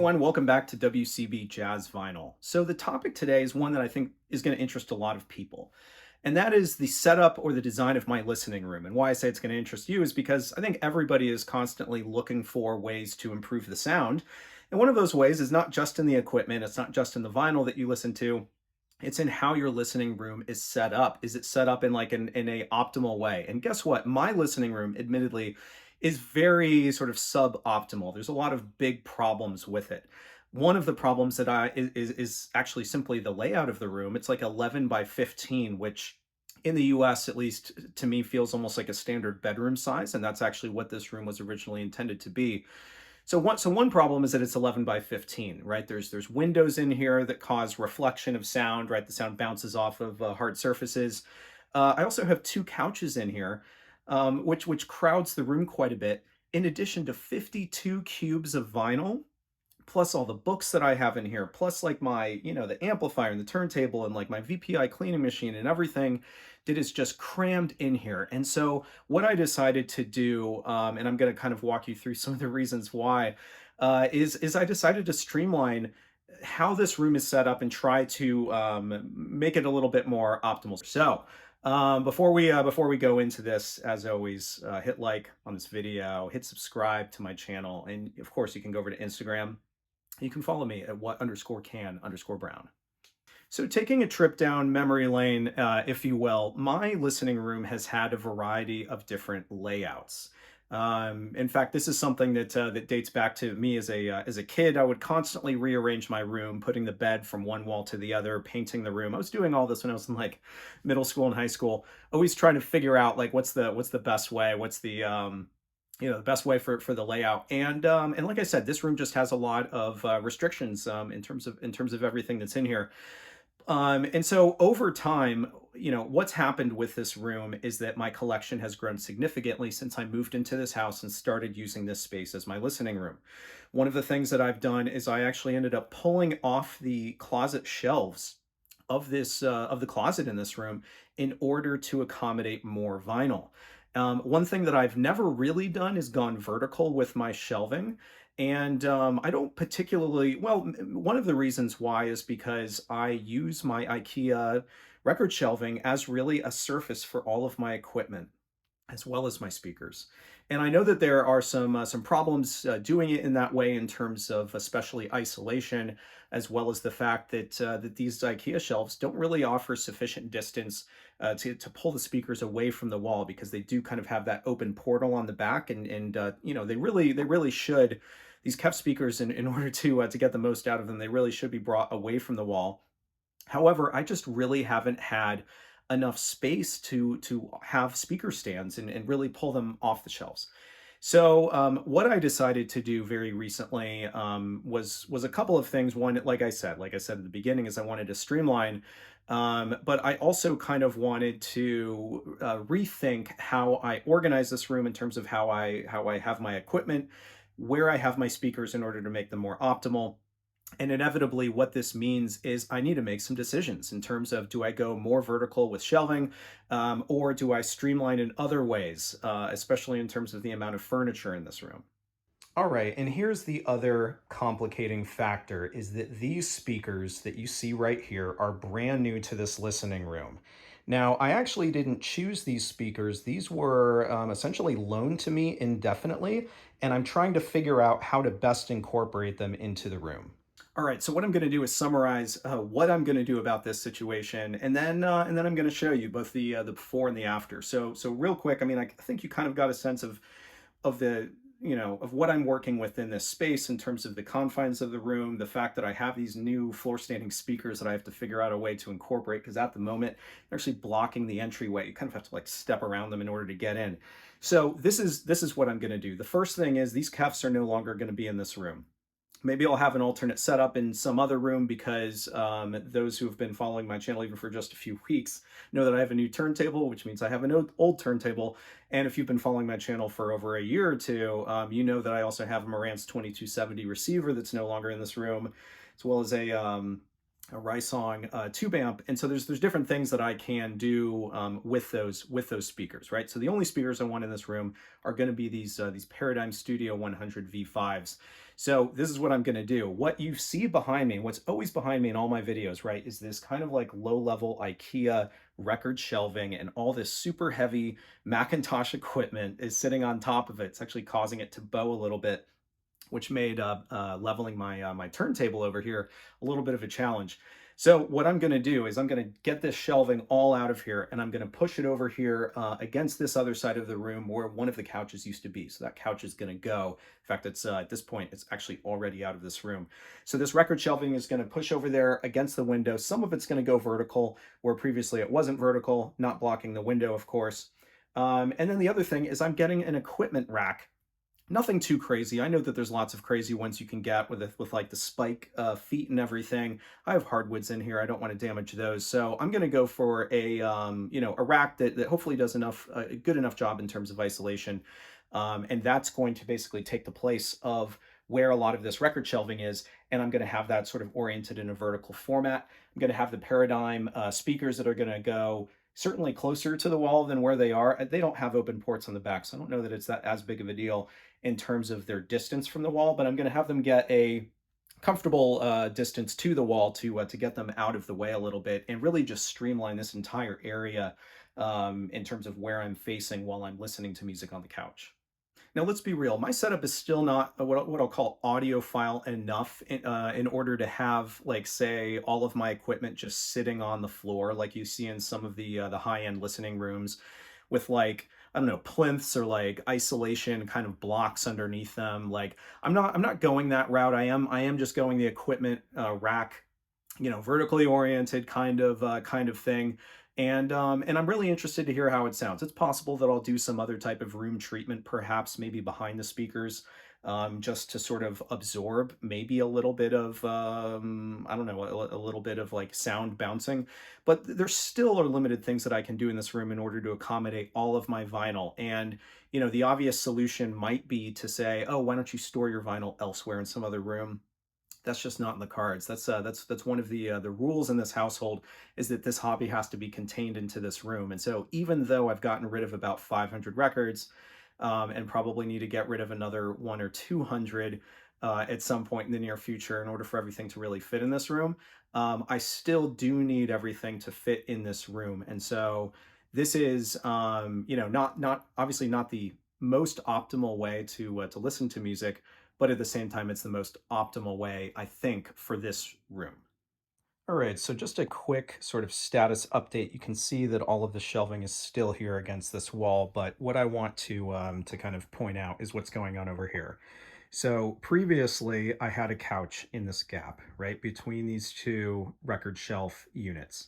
everyone, welcome back to WCB Jazz Vinyl. So the topic today is one that I think is going to interest a lot of people, and that is the setup or the design of my listening room. And why I say it's going to interest you is because I think everybody is constantly looking for ways to improve the sound. And one of those ways is not just in the equipment, it's not just in the vinyl that you listen to, it's in how your listening room is set up. Is it set up in in a optimal way? And guess what? My listening room, admittedly, is very sort of suboptimal. There's a lot of big problems with it. One of the problems that is actually simply the layout of the room. It's like 11 by 15, which in the US, at least to me, feels almost like a standard bedroom size. And that's actually what this room was originally intended to be. So one problem is that it's 11 by 15, right? There's windows in here that cause reflection of sound, right? The sound bounces off of hard surfaces. I also have two couches in here, which crowds the room quite a bit. In addition to 52 cubes of vinyl, plus all the books that I have in here, plus like my, the amplifier and the turntable and like my VPI cleaning machine and everything that is just crammed in here. And so what I decided to do, and I'm going to kind of walk you through some of the reasons why, is I decided to streamline how this room is set up and try to make it a little bit more optimal. So before we go into this, as always, hit like on this video, hit subscribe to my channel, and of course you can go over to Instagram. You can follow me at what_can_brown. So taking a trip down memory lane, if you will, my listening room has had a variety of different layouts. In fact, this is something that dates back to me as a kid. I would constantly rearrange my room, putting the bed from one wall to the other, painting the room. I was doing all this when I was in like middle school and high school, always trying to figure out like what's the best way, what's the best way for the layout. And like I said, this room just has a lot of restrictions in terms of everything that's in here. And so over time, what's happened with this room is that my collection has grown significantly since I moved into this house and started using this space as my listening room. One of the things that I've done is I actually ended up pulling off the closet shelves of the closet in this room in order to accommodate more vinyl. One thing that I've never really done is gone vertical with my shelving. And I don't particularly, well, one of the reasons why is because I use my IKEA record shelving as really a surface for all of my equipment, as well as my speakers. And I know that there are some problems doing it in that way in terms of especially isolation, as well as the fact that these IKEA shelves don't really offer sufficient distance to pull the speakers away from the wall, because they do kind of have that open portal on the back, and they really should, these kept speakers, in order to get the most out of them, they really should be brought away from the wall. However, I just really haven't had enough space to have speaker stands and really pull them off the shelves. So what I decided to do very recently was a couple of things. One, like I said at the beginning, is I wanted to streamline, but I also kind of wanted to rethink how I organize this room in terms of how I have my equipment, where I have my speakers in order to make them more optimal. And inevitably, what this means is I need to make some decisions in terms of, do I go more vertical with shelving, or do I streamline in other ways, especially in terms of the amount of furniture in this room. All right, and here's the other complicating factor, is that these speakers that you see right here are brand new to this listening room. Now, I actually didn't choose these speakers. These were essentially loaned to me indefinitely, and I'm trying to figure out how to best incorporate them into the room. All right, so what I'm going to do is summarize what I'm going to do about this situation, and then I'm going to show you both the before and the after. So real quick, I mean, I think you kind of got a sense of the of what I'm working with in this space in terms of the confines of the room, the fact that I have these new floor standing speakers that I have to figure out a way to incorporate, because at the moment they're actually blocking the entryway. You kind of have to like step around them in order to get in. So this is what I'm going to do. The first thing is, these cuffs are no longer going to be in this room. Maybe I'll have an alternate setup in some other room, because those who have been following my channel even for just a few weeks know that I have a new turntable, which means I have an old turntable. And if you've been following my channel for over a year or two, you know that I also have a Marantz 2270 receiver that's no longer in this room, as well as a Rysong tube amp. And so there's different things that I can do with those speakers, right? So the only speakers I want in this room are going to be these Paradigm Studio 100 V5s. So this is what I'm going to do. What you see behind me, what's always behind me in all my videos, right, is this kind of like low-level IKEA record shelving, and all this super heavy Macintosh equipment is sitting on top of it. It's actually causing it to bow a little bit, which made leveling my turntable over here a little bit of a challenge. So what I'm going to do is I'm going to get this shelving all out of here, and I'm going to push it over here against this other side of the room where one of the couches used to be. So that couch is going to go. In fact, it's at this point, it's actually already out of this room. So this record shelving is going to push over there against the window. Some of it's going to go vertical where previously it wasn't vertical, not blocking the window, of course. And then the other thing is I'm getting an equipment rack. Nothing too crazy. I know that there's lots of crazy ones you can get with like the spike feet and everything. I have hardwoods in here. I don't want to damage those, so I'm going to go for a a rack that hopefully does a good enough job in terms of isolation, and that's going to basically take the place of where a lot of this record shelving is, and I'm going to have that sort of oriented in a vertical format. I'm going to have the Paradigm speakers that are going to go certainly closer to the wall than where they are. They don't have open ports on the back, so I don't know that it's that as big of a deal in terms of their distance from the wall, but I'm going to have them get a comfortable distance to the wall to get them out of the way a little bit and really just streamline this entire area in terms of where I'm facing while I'm listening to music on the couch. Now, let's be real. My setup is still not what I'll call audiophile enough in order to have, like, say, all of my equipment just sitting on the floor, like you see in some of the high-end listening rooms, with like, I don't know, plinths or like isolation kind of blocks underneath them. Like, I'm not going that route. I am just going the equipment rack, vertically oriented kind of thing. And I'm really interested to hear how it sounds. It's possible that I'll do some other type of room treatment, perhaps maybe behind the speakers, just to sort of absorb maybe a little bit of I don't know, a little bit of like sound bouncing. But there still are limited things that I can do in this room in order to accommodate all of my vinyl. And the obvious solution might be to say, oh, why don't you store your vinyl elsewhere in some other room? That's just not in the cards. That's one of the rules in this household, is that this hobby has to be contained into this room. And so even though I've gotten rid of about 500 records, and probably need to get rid of another one or 200 at some point in the near future in order for everything to really fit in this room, I still do need everything to fit in this room. And so this is not obviously not the most optimal way to listen to music, but at the same time, it's the most optimal way, I think, for this room. All right, so just a quick sort of status update. You can see that all of the shelving is still here against this wall, but what I want to kind of point out is what's going on over here. So previously, I had a couch in this gap, right, between these two record shelf units.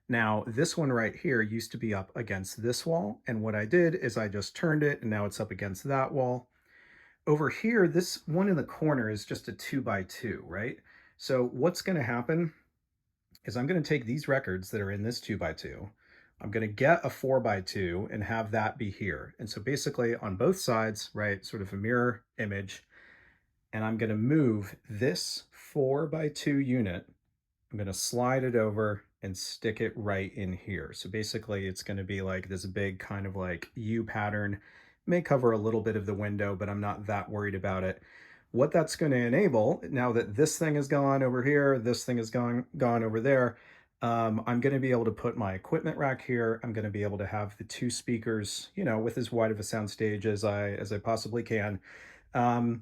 Now, this one right here used to be up against this wall, and what I did is I just turned it, and now it's up against that wall. Over here, this one in the corner is just a 2x2, right? So what's going to happen is I'm going to take these records that are in this 2x2, I'm going to get a 4x2 and have that be here. And so basically on both sides, right, sort of a mirror image, and I'm going to move this 4x2 unit, I'm going to slide it over and stick it right in here. So basically it's going to be like this big kind of like U pattern. May cover a little bit of the window, but I'm not that worried about it. What that's going to enable, now that this thing is gone over here, this thing is gone over there, I'm going to be able to put my equipment rack here. I'm going to be able to have the two speakers, with as wide of a sound stage as I possibly can. And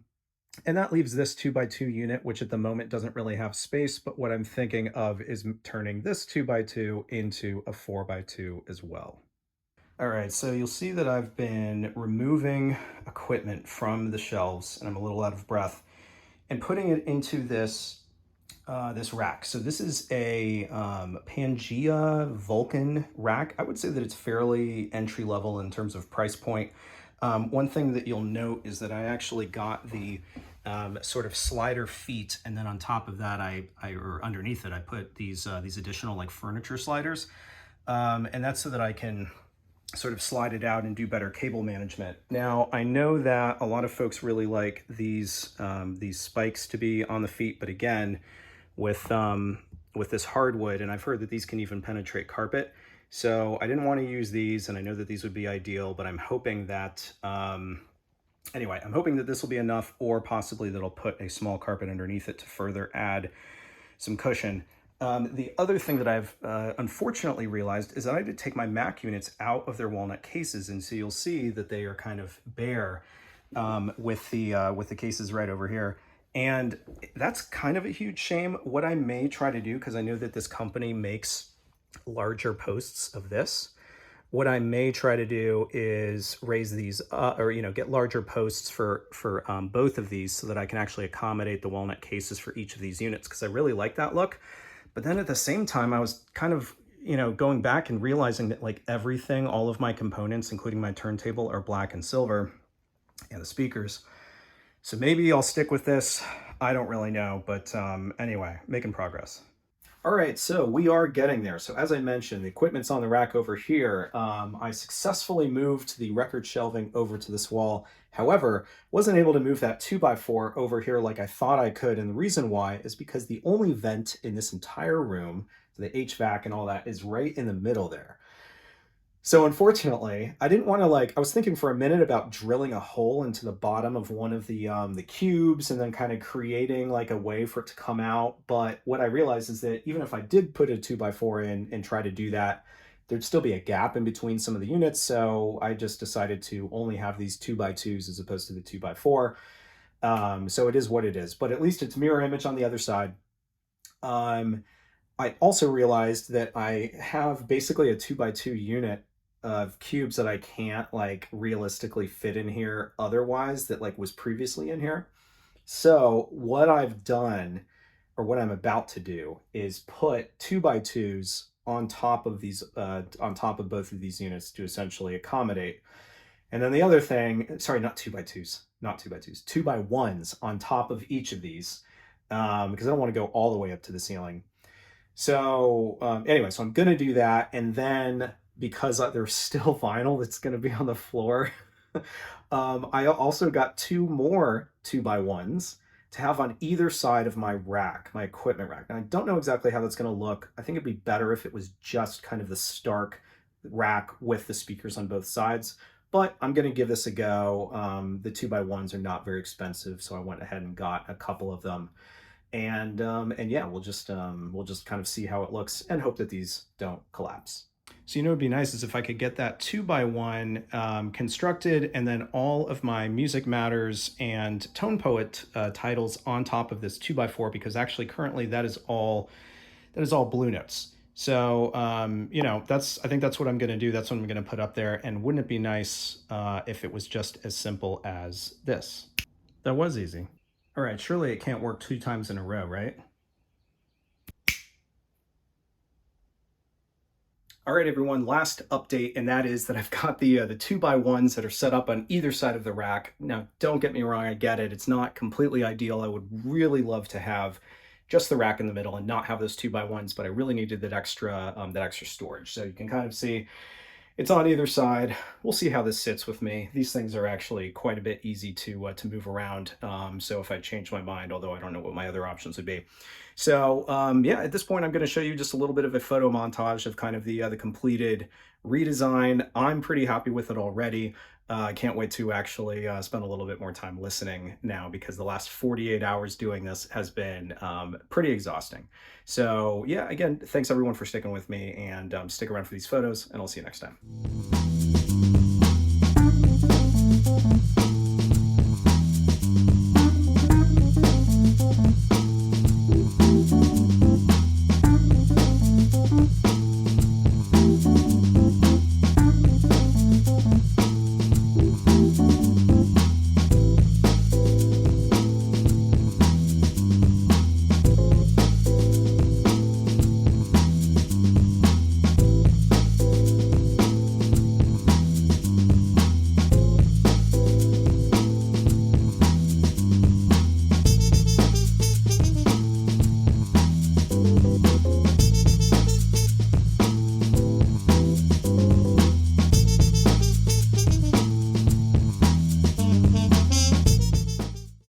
that leaves this 2x2 unit, which at the moment doesn't really have space, but what I'm thinking of is turning this 2x2 into a 4x2 as well. All right, so you'll see that I've been removing equipment from the shelves, and I'm a little out of breath, and putting it into this rack. So this is a Pangea Vulcan rack. I would say that it's fairly entry level in terms of price point. One thing that you'll note is that I actually got the sort of slider feet, and then on top of that, or underneath it, I put these additional like furniture sliders, and that's so that I can sort of slide it out and do better cable management. Now, I know that a lot of folks really like these spikes to be on the feet, but again, with this hardwood, and I've heard that these can even penetrate carpet. So I didn't want to use these, and I know that these would be ideal, but I'm hoping that Anyway, I'm hoping that this will be enough, or possibly that I'll put a small carpet underneath it to further add some cushion. The other thing that I've unfortunately realized is that I had to take my Mac units out of their walnut cases, and so you'll see that they are kind of bare with the cases right over here. And that's kind of a huge shame. What I may try to do, because I know that this company makes larger posts of this, what I may try to do is raise these or get larger posts for both of these so that I can actually accommodate the walnut cases for each of these units, because I really like that look. But then at the same time, I was kind of going back and realizing that like everything, all of my components, including my turntable, are black and silver, and the speakers. So maybe I'll stick with this. I don't really know, but anyway, making progress. All right, so we are getting there. So as I mentioned, the equipment's on the rack over here. I successfully moved the record shelving over to this wall. However, wasn't able to move that 2x4 over here like I thought I could. And the reason why is because the only vent in this entire room, the HVAC and all that, is right in the middle there. So unfortunately, I didn't want to I was thinking for a minute about drilling a hole into the bottom of one of the cubes and then kind of creating like a way for it to come out. But what I realized is that even if I did put a 2x4 in and try to do that, there'd still be a gap in between some of the units. So I just decided to only have these 2x2s as opposed to the 2x4. So it is what it is, but at least it's mirror image on the other side. I also realized that I have basically a 2x2 unit of cubes that I can't like realistically fit in here otherwise, that like was previously in here. So what I've done, or what I'm about to do, is put 2x2s on top of these on top of both of these units to essentially accommodate. And then the other thing, sorry, not 2x2s, not 2x2s, 2x1s on top of each of these, because I don't want to go all the way up to the ceiling. So anyway, so I'm going to do that. And then because there's still vinyl that's going to be on the floor, I also got 2 more 2x1s to have on either side of my rack, my equipment rack. Now, I don't know exactly how that's going to look. I think it'd be better if it was just kind of the stark rack with the speakers on both sides, but I'm going to give this a go. The 2x1s are not very expensive, so I went ahead and got a couple of them. And yeah, we'll just kind of see how it looks and hope that these don't collapse. So, it'd be nice is if I could get that 2x1 constructed, and then all of my Music Matters and Tone Poet titles on top of this 2x4, because actually currently that is all Blue Notes. So, I think that's what I'm going to do. That's what I'm going to put up there. And wouldn't it be nice if it was just as simple as this? That was easy. All right, surely it can't work 2 times in a row, right? All right, everyone, last update, and that is that I've got the 2x1s that are set up on either side of the rack. Now, don't get me wrong, I get it. It's not completely ideal. I would really love to have just the rack in the middle and not have those 2x1s, but I really needed that extra storage. So you can kind of see it's on either side. We'll see how this sits with me. These things are actually quite a bit easy to move around. So if I change my mind, although I don't know what my other options would be. So yeah, at this point, I'm going to show you just a little bit of a photo montage of kind of the completed redesign. I'm pretty happy with it already. I can't wait to actually spend a little bit more time listening now, because the last 48 hours doing this has been pretty exhausting. So yeah, again, thanks everyone for sticking with me, and stick around for these photos, and I'll see you next time.